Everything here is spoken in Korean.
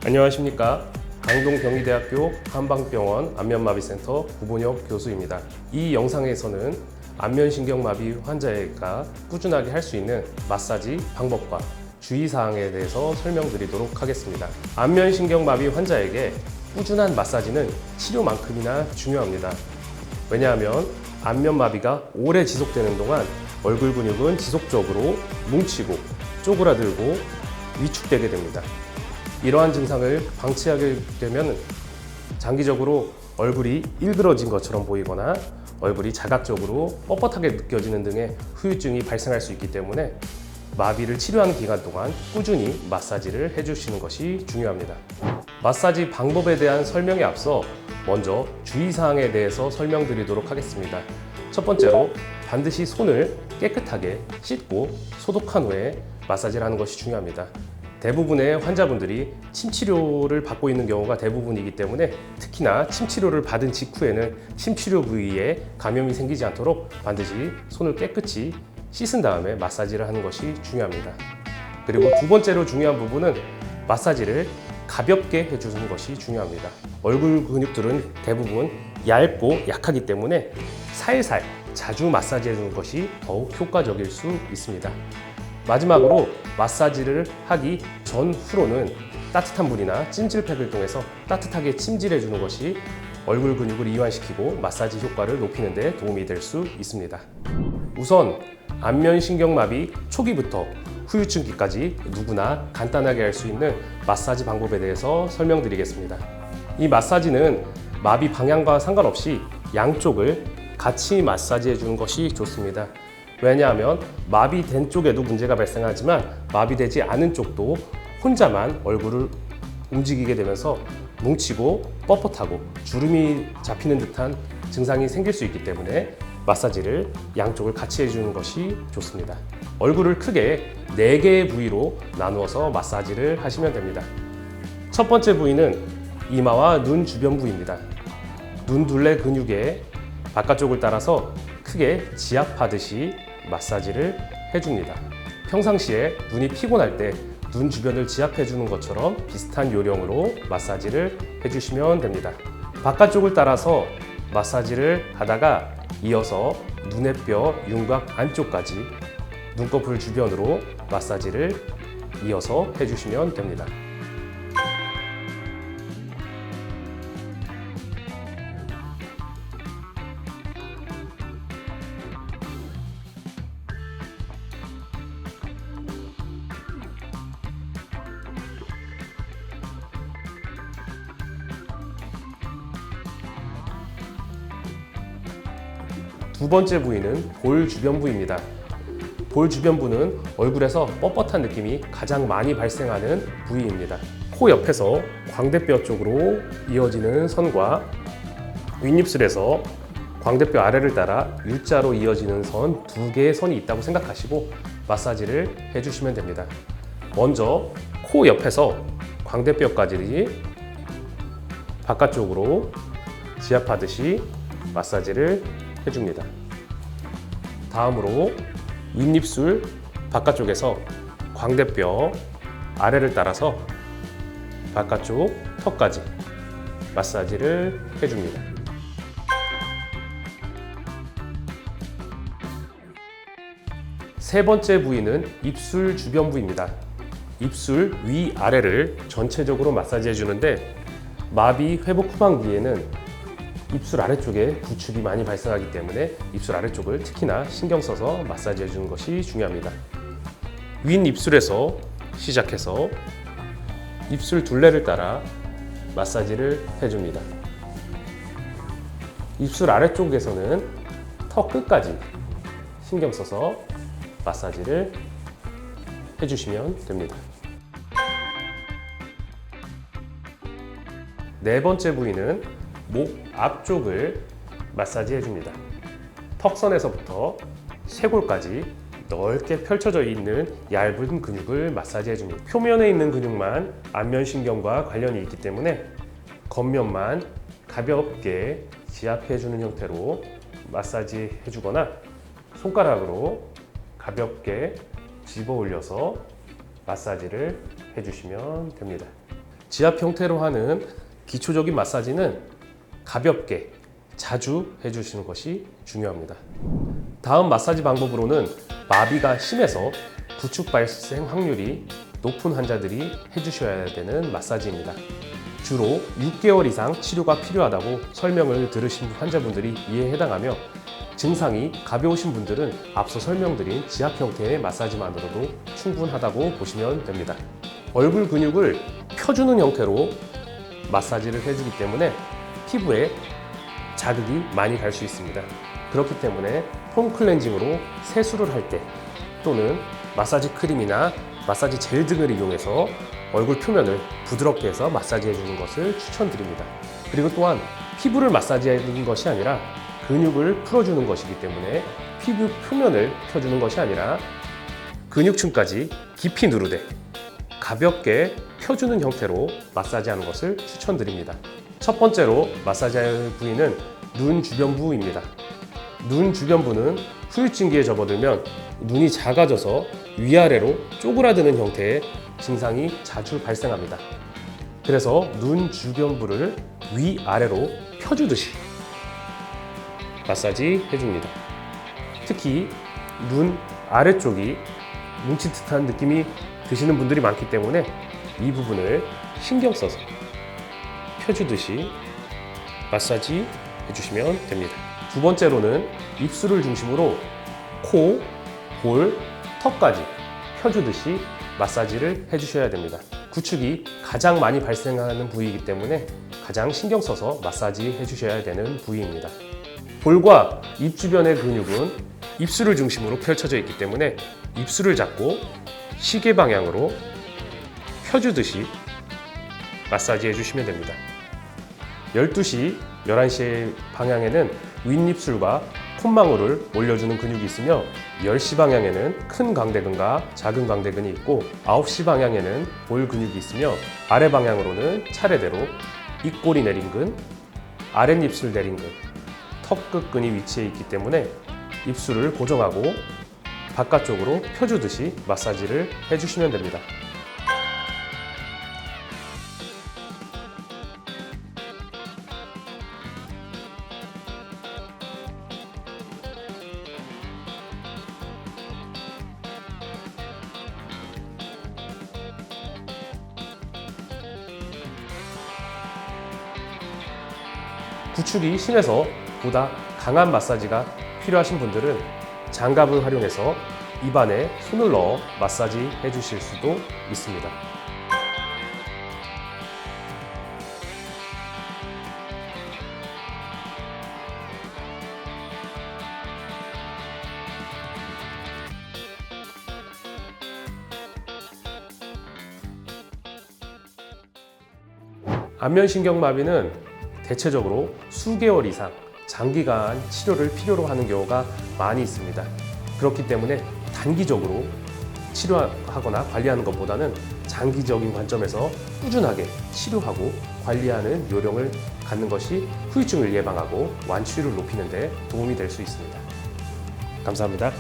안녕하십니까. 강동경희대학교 한방병원 안면마비센터 구본혁 교수입니다. 이 영상에서는 안면신경마비 환자가 꾸준하게 할 수 있는 마사지 방법과 주의사항에 대해서 설명드리도록 하겠습니다. 안면신경마비 환자에게 꾸준한 마사지는 치료만큼이나 중요합니다. 왜냐하면 안면마비가 오래 지속되는 동안 얼굴 근육은 지속적으로 뭉치고 쪼그라들고 위축되게 됩니다. 이러한 증상을 방치하게 되면 장기적으로 얼굴이 일그러진 것처럼 보이거나 얼굴이 자각적으로 뻣뻣하게 느껴지는 등의 후유증이 발생할 수 있기 때문에 마비를 치료하는 기간 동안 꾸준히 마사지를 해주시는 것이 중요합니다. 마사지 방법에 대한 설명에 앞서 먼저 주의사항에 대해서 설명드리도록 하겠습니다. 첫 번째로 반드시 손을 깨끗하게 씻고 소독한 후에 마사지를 하는 것이 중요합니다. 대부분의 환자분들이 침치료를 받고 있는 경우가 대부분이기 때문에 특히나 침치료를 받은 직후에는 침치료 부위에 감염이 생기지 않도록 반드시 손을 깨끗이 씻은 다음에 마사지를 하는 것이 중요합니다. 그리고 두 번째로 중요한 부분은 마사지를 가볍게 해주는 것이 중요합니다. 얼굴 근육들은 대부분 얇고 약하기 때문에 살살 자주 마사지 해주는 것이 더욱 효과적일 수 있습니다. 마지막으로 마사지를 하기 전후로는 따뜻한 물이나 찜질팩을 통해서 따뜻하게 찜질해 주는 것이 얼굴 근육을 이완시키고 마사지 효과를 높이는 데 도움이 될 수 있습니다. 우선 안면신경마비 초기부터 후유증기까지 누구나 간단하게 할 수 있는 마사지 방법에 대해서 설명드리겠습니다. 이 마사지는 마비 방향과 상관없이 양쪽을 같이 마사지해 주는 것이 좋습니다. 왜냐하면 마비된 쪽에도 문제가 발생하지만 마비되지 않은 쪽도 혼자만 얼굴을 움직이게 되면서 뭉치고 뻣뻣하고 주름이 잡히는 듯한 증상이 생길 수 있기 때문에 마사지를 양쪽을 같이 해주는 것이 좋습니다. 얼굴을 크게 4개의 부위로 나누어서 마사지를 하시면 됩니다. 첫 번째 부위는 이마와 눈 주변 부위입니다. 눈 둘레 근육의 바깥쪽을 따라서 크게 지압하듯이 마사지를 해줍니다. 평상시에 눈이 피곤할 때 눈 주변을 지압해주는 것처럼 비슷한 요령으로 마사지를 해주시면 됩니다. 바깥쪽을 따라서 마사지를 하다가 이어서 눈의 뼈 윤곽 안쪽까지 눈꺼풀 주변으로 마사지를 이어서 해주시면 됩니다. 두 번째 부위는 볼 주변 부위입니다. 볼 주변 부는 얼굴에서 뻣뻣한 느낌이 가장 많이 발생하는 부위입니다. 코 옆에서 광대뼈 쪽으로 이어지는 선과 윗입술에서 광대뼈 아래를 따라 U자로 이어지는 선 2개의 선이 있다고 생각하시고 마사지를 해주시면 됩니다. 먼저 코 옆에서 광대뼈까지 바깥쪽으로 지압하듯이 마사지를 해줍니다. 다음으로 윗입술 바깥쪽에서 광대뼈 아래를 따라서 바깥쪽 턱까지 마사지를 해줍니다. 세 번째 부위는 입술 주변 부위입니다. 입술 위아래를 전체적으로 마사지 해주는데 마비 회복 후반기에는 입술 아래쪽에 구축이 많이 발생하기 때문에 입술 아래쪽을 특히나 신경 써서 마사지 해주는 것이 중요합니다. 윗입술에서 시작해서 입술 둘레를 따라 마사지를 해줍니다. 입술 아래쪽에서는 턱 끝까지 신경 써서 마사지를 해주시면 됩니다. 네 번째 부위는 목 앞쪽을 마사지 해줍니다. 턱선에서부터 쇄골까지 넓게 펼쳐져 있는 얇은 근육을 마사지 해줍니다. 표면에 있는 근육만 안면신경과 관련이 있기 때문에 겉면만 가볍게 지압해주는 형태로 마사지 해주거나 손가락으로 가볍게 집어 올려서 마사지를 해주시면 됩니다. 지압 형태로 하는 기초적인 마사지는 가볍게 자주 해주시는 것이 중요합니다. 다음 마사지 방법으로는 마비가 심해서 구축 발생 확률이 높은 환자들이 해주셔야 되는 마사지입니다. 주로 6개월 이상 치료가 필요하다고 설명을 들으신 환자분들이 이에 해당하며 증상이 가벼우신 분들은 앞서 설명드린 지압 형태의 마사지만으로도 충분하다고 보시면 됩니다. 얼굴 근육을 펴주는 형태로 마사지를 해주기 때문에 피부에 자극이 많이 갈 수 있습니다. 그렇기 때문에 폼 클렌징으로 세수를 할 때 또는 마사지 크림이나 마사지 젤 등을 이용해서 얼굴 표면을 부드럽게 해서 마사지 해주는 것을 추천드립니다. 그리고 또한 피부를 마사지 해주는 것이 아니라 근육을 풀어주는 것이기 때문에 피부 표면을 펴주는 것이 아니라 근육층까지 깊이 누르되 가볍게 펴주는 형태로 마사지하는 것을 추천드립니다. 첫 번째로 마사지할 부위는 눈 주변부입니다. 눈 주변부는 후유증기에 접어들면 눈이 작아져서 위아래로 쪼그라드는 형태의 증상이 자주 발생합니다. 그래서 눈 주변부를 위아래로 펴주듯이 마사지 해줍니다. 특히 눈 아래쪽이 뭉칫듯한 느낌이 드시는 분들이 많기 때문에 이 부분을 신경 써서 펴주듯이 마사지 해주시면 됩니다. 두 번째로는 입술을 중심으로 코, 볼, 턱까지 펴주듯이 마사지를 해주셔야 됩니다. 구축이 가장 많이 발생하는 부위이기 때문에 가장 신경 써서 마사지 해주셔야 되는 부위입니다. 볼과 입 주변의 근육은 입술을 중심으로 펼쳐져 있기 때문에 입술을 잡고 시계 방향으로 펴주듯이 마사지 해주시면 됩니다. 12시, 11시 방향에는 윗입술과 콧망울을 올려주는 근육이 있으며 10시 방향에는 큰 광대근과 작은 광대근이 있고 9시 방향에는 볼 근육이 있으며 아래 방향으로는 차례대로 입꼬리 내린근, 아랫입술 내린근, 턱끝근이 위치해 있기 때문에 입술을 고정하고 바깥쪽으로 펴주듯이 마사지를 해주시면 됩니다. 구축이 심해서 보다 강한 마사지가 필요하신 분들은 장갑을 활용해서 입안에 손을 넣어 마사지 해주실 수도 있습니다. 안면신경마비는 대체적으로 수개월 이상 장기간 치료를 필요로 하는 경우가 많이 있습니다. 그렇기 때문에 단기적으로 치료하거나 관리하는 것보다는 장기적인 관점에서 꾸준하게 치료하고 관리하는 요령을 갖는 것이 후유증을 예방하고 완치율을 높이는 데 도움이 될 수 있습니다. 감사합니다.